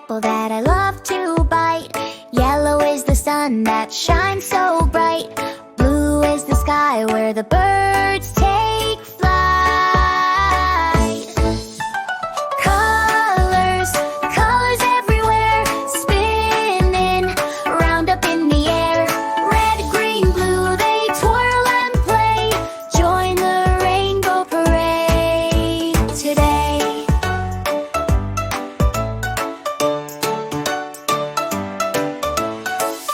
apple that I love to bite. Yellow is the sun that shines so bright. Blue is the sky where the birds take flight. Colors, colors everywhere, spinning round up in the air. Red, green, blue, they twirl and play. Join the rainbow parade today.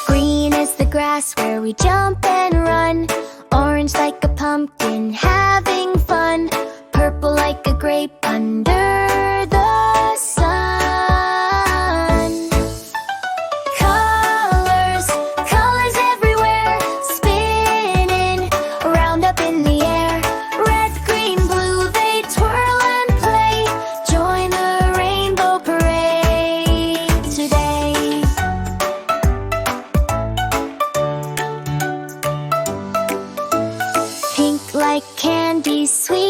Green is the grass where we jump and run. Orange like a pumpkin, having fun. Purple like a grape under the sun. Colors, colors everywhere, spinning around up in the air. Red, green, blue, they twirl and play. Join the rainbow parade today. Pink like candy, sweet